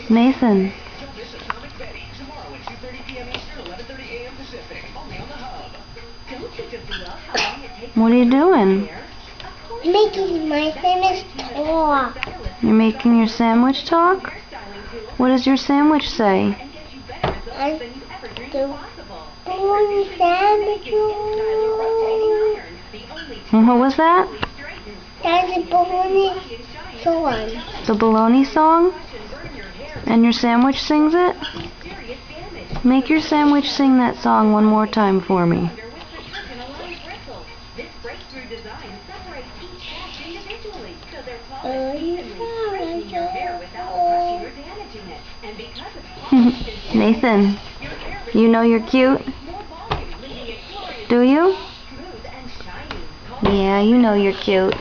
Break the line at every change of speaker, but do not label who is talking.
Nathan. What are you doing?
Making my famous talk.
You're making your sandwich talk? What does your sandwich say? What was that?
That's a bologna song.
The bologna song? And your sandwich sings it? Make your sandwich sing that song one more time for me. Nathan, you know you're cute? Do you? Yeah, you know you're cute.